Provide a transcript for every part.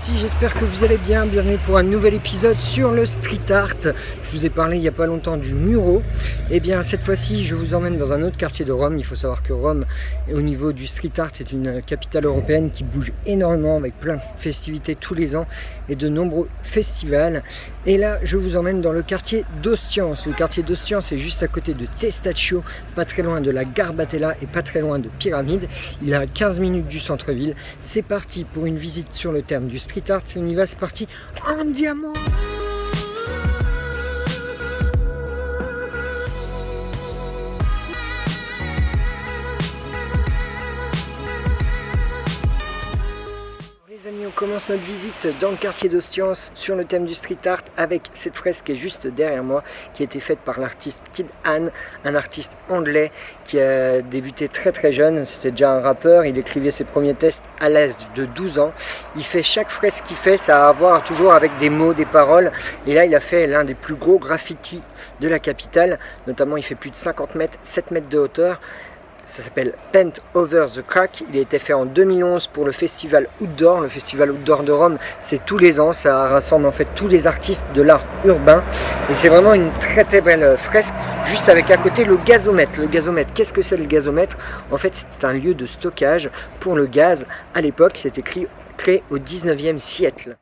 ici, j'espère que vous allez bien. Bienvenue pour un nouvel épisode sur le street art. Je vous ai parlé il n'y a pas longtemps du Muro. Et bien cette fois-ci, je vous emmène dans un autre quartier de Rome. Il faut savoir que Rome, au niveau du street art, est une capitale européenne qui bouge énormément avec plein de festivités tous les ans et de nombreux festivals. Et là, je vous emmène dans le quartier d'Ostiense. Le quartier d'Ostiense est juste à côté de Testaccio, pas très loin de la Garbatella et pas très loin de Pyramide. Il est à 15 minutes du centre-ville. C'est parti pour une visite sur le terme du street art. On y va, c'est parti. Andiamo! Les amis, on commence notre visite dans le quartier d'Ostiense sur le thème du street art avec cette fresque qui est juste derrière moi, qui a été faite par l'artiste Kid Han, un artiste anglais qui a débuté très jeune. C'était déjà un rappeur, il écrivait ses premiers textes à l'âge de 12 ans. Il fait chaque fresque qu'il fait, ça a à voir toujours avec des mots, des paroles. Et là, il a fait l'un des plus gros graffitis de la capitale, notamment il fait plus de 50 mètres, 7 mètres de hauteur. Ça s'appelle Paint Over the Crack. Il a été fait en 2011 pour le festival Outdoor. Le festival Outdoor de Rome, c'est tous les ans. Ça rassemble en fait tous les artistes de l'art urbain. Et c'est vraiment une très belle fresque. Juste avec à côté le gazomètre. Le gazomètre, qu'est-ce que c'est le gazomètre? En fait, c'est un lieu de stockage pour le gaz. À l'époque, c'était créé au 19e siècle.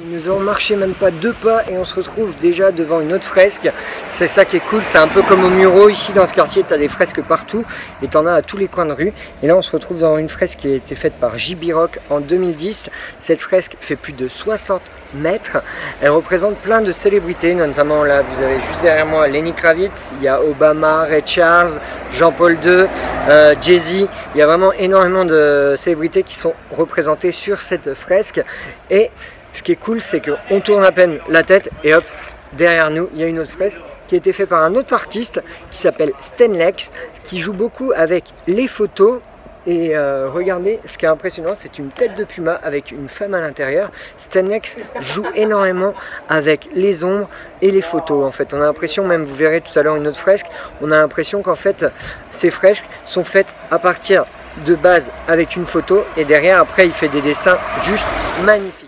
Nous avons marché même pas 2 pas et on se retrouve déjà devant une autre fresque. C'est ça qui est cool, c'est un peu comme au Muro. Ici dans ce quartier, tu as des fresques partout et tu en as à tous les coins de rue. Et là on se retrouve dans une fresque qui a été faite par J.B. Rock en 2010. Cette fresque fait plus de 60 mètres. Elle représente plein de célébrités, notamment là vous avez juste derrière moi Lenny Kravitz, il y a Obama, Ray Charles, Jean-Paul II, Jay-Z. Il y a vraiment énormément de célébrités qui sont représentées sur cette fresque. Et ce qui est cool, c'est qu'on tourne à peine la tête et hop, derrière nous, il y a une autre fresque qui a été faite par un autre artiste qui s'appelle Stenlex, qui joue beaucoup avec les photos. Et regardez, ce qui est impressionnant, c'est une tête de puma avec une femme à l'intérieur. Stenlex joue énormément avec les ombres et les photos. En fait, on a l'impression, même vous verrez tout à l'heure une autre fresque, on a l'impression qu'en fait, ces fresques sont faites à partir de base avec une photo et derrière, après, il fait des dessins juste magnifiques.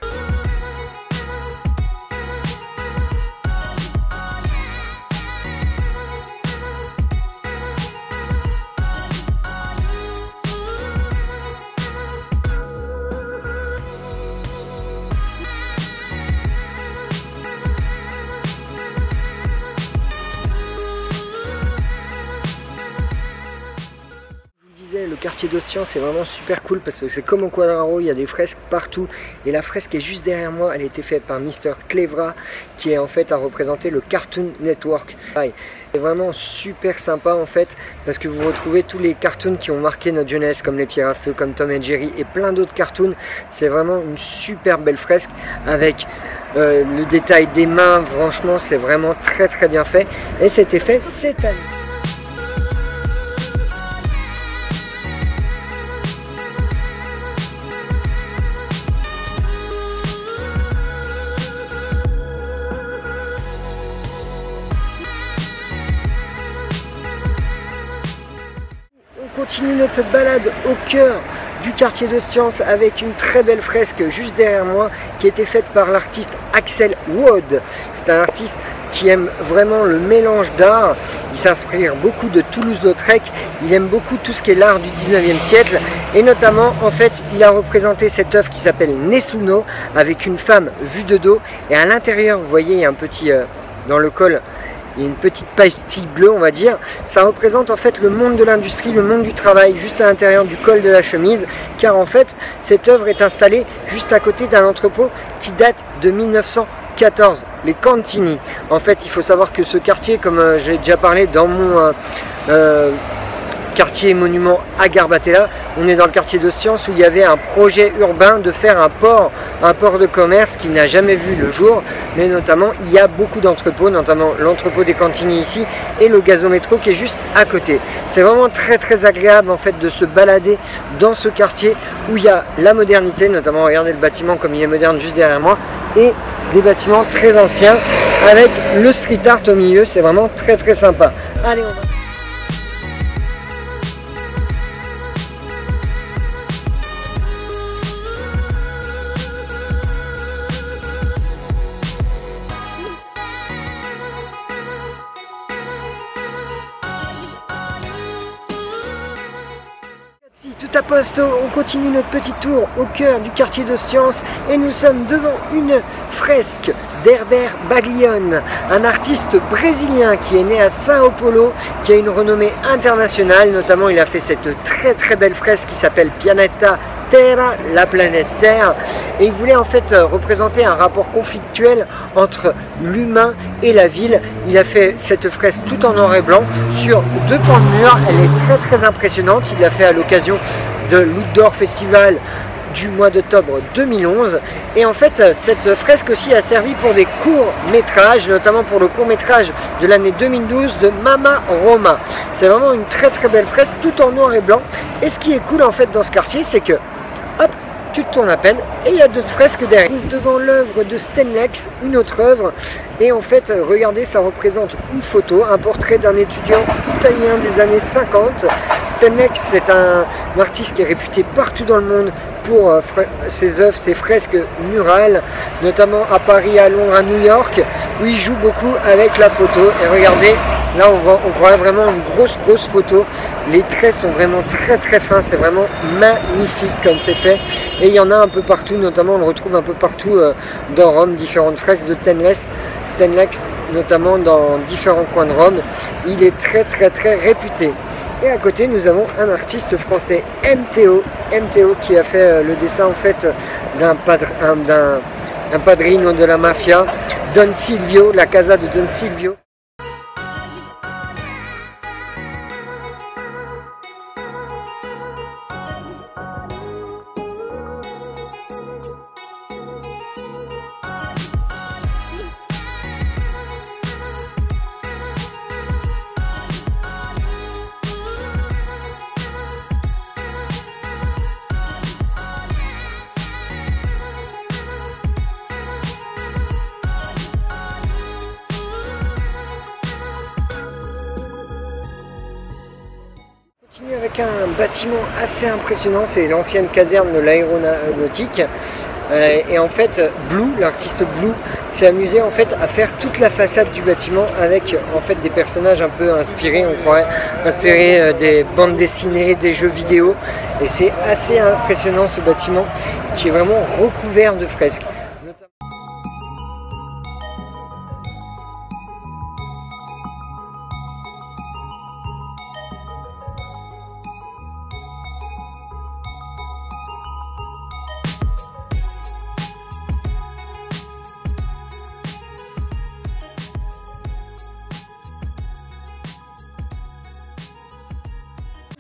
Le quartier d'Ostiense c'est vraiment super cool parce que c'est comme au Quadraro, il y a des fresques partout et la fresque est juste derrière moi, elle a été faite par Mr. Clevra qui est en fait à représenter le Cartoon Network. C'est vraiment super sympa en fait parce que vous retrouvez tous les cartoons qui ont marqué notre jeunesse comme les Pierres à Feu, comme Tom et Jerry et plein d'autres cartoons. C'est vraiment une super belle fresque avec le détail des mains, franchement c'est vraiment très bien fait et c'était fait cette année. On continue notre balade au cœur du quartier d'Ostiense avec une très belle fresque juste derrière moi qui a été faite par l'artiste Axel Wood. C'est un artiste qui aime vraiment le mélange d'art. Il s'inspire beaucoup de Toulouse-Lautrec. Il aime beaucoup tout ce qui est l'art du 19e siècle. Et notamment, en fait, il a représenté cette œuvre qui s'appelle Nessuno avec une femme vue de dos. Et à l'intérieur, vous voyez, il y a un petit, dans le col, il y a une petite pastille bleue, on va dire. Ça représente en fait le monde de l'industrie, le monde du travail, juste à l'intérieur du col de la chemise. Car en fait, cette œuvre est installée juste à côté d'un entrepôt qui date de 1914, les Cantini. En fait, il faut savoir que ce quartier, comme j'ai déjà parlé dans mon quartier monument à Garbatella. On est dans le quartier d'Ostiens où il y avait un projet urbain de faire un port de commerce qui n'a jamais vu le jour, mais notamment il y a beaucoup d'entrepôts, notamment l'entrepôt des Cantini ici et le Gazométro qui est juste à côté. C'est vraiment très agréable en fait de se balader dans ce quartier où il y a la modernité, notamment regardez le bâtiment comme il est moderne juste derrière moi, et des bâtiments très anciens avec le street art au milieu. C'est vraiment très sympa. Allez, on va... Tout à posto, on continue notre petit tour au cœur du quartier d'Ostiens et nous sommes devant une fresque d'Herbert Baglione, un artiste brésilien qui est né à São Paulo, qui a une renommée internationale. Notamment, il a fait cette très belle fresque qui s'appelle Pianeta Terra, la planète Terre, et il voulait en fait représenter un rapport conflictuel entre l'humain et la ville. Il a fait cette fresque tout en noir et blanc sur 2 pans de mur. Elle est très impressionnante. Il l'a fait à l'occasion de l'Outdoor Festival du mois d'octobre 2011, et en fait cette fresque aussi a servi pour des courts-métrages, notamment pour le court-métrage de l'année 2012 de Mama Roma. C'est vraiment une très belle fresque tout en noir et blanc, et ce qui est cool en fait dans ce quartier, c'est que hop, tu te tournes à peine et il y a d'autres fresques derrière. On trouve devant l'œuvre de Stenlex une autre œuvre, et en fait regardez, ça représente une photo, un portrait d'un étudiant italien des années 50. Stenlex, c'est un artiste qui est réputé partout dans le monde pour ses œuvres, ses fresques murales, notamment à Paris, à Londres, à New York, où il joue beaucoup avec la photo. Et regardez, là on voit vraiment une grosse photo. Les traits sont vraiment très fins, c'est vraiment magnifique comme c'est fait. Et il y en a un peu partout, notamment on le retrouve un peu partout dans Rome, différentes fresques de Stenlex, notamment dans différents coins de Rome. Il est très réputé. Et à côté, nous avons un artiste français, MTO, qui a fait le dessin en fait d'un padrino de la mafia, Don Silvio, la casa de Don Silvio. Avec un bâtiment assez impressionnant, c'est l'ancienne caserne de l'aéronautique. Et en fait, Blue, l'artiste Blue, s'est amusé en fait à faire toute la façade du bâtiment avec en fait des personnages un peu inspirés, on croirait inspirés des bandes dessinées, des jeux vidéo. Et c'est assez impressionnant ce bâtiment qui est vraiment recouvert de fresques.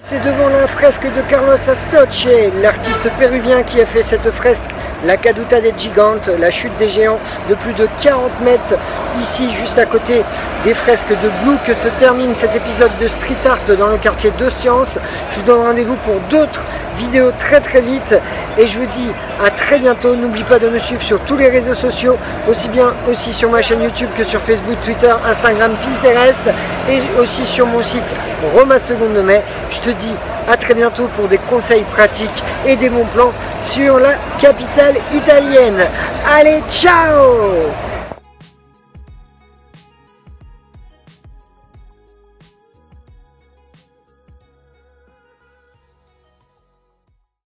C'est devant la fresque de Carlos Astoche, l'artiste péruvien qui a fait cette fresque, la Caduta des Gigantes, la chute des géants de plus de 40 mètres, ici juste à côté des fresques de Blue, que se termine cet épisode de Street Art dans le quartier d'Ostiens. Je vous donne rendez-vous pour d'autres vidéos très vite, et je vous dis à très bientôt. N'oublie pas de me suivre sur tous les réseaux sociaux, aussi sur ma chaîne YouTube que sur Facebook, Twitter, Instagram, Pinterest, et aussi sur mon site Roma Seconde Mai. Je te dis à très bientôt pour des conseils pratiques et des bons plans sur la capitale italienne. Allez, ciao!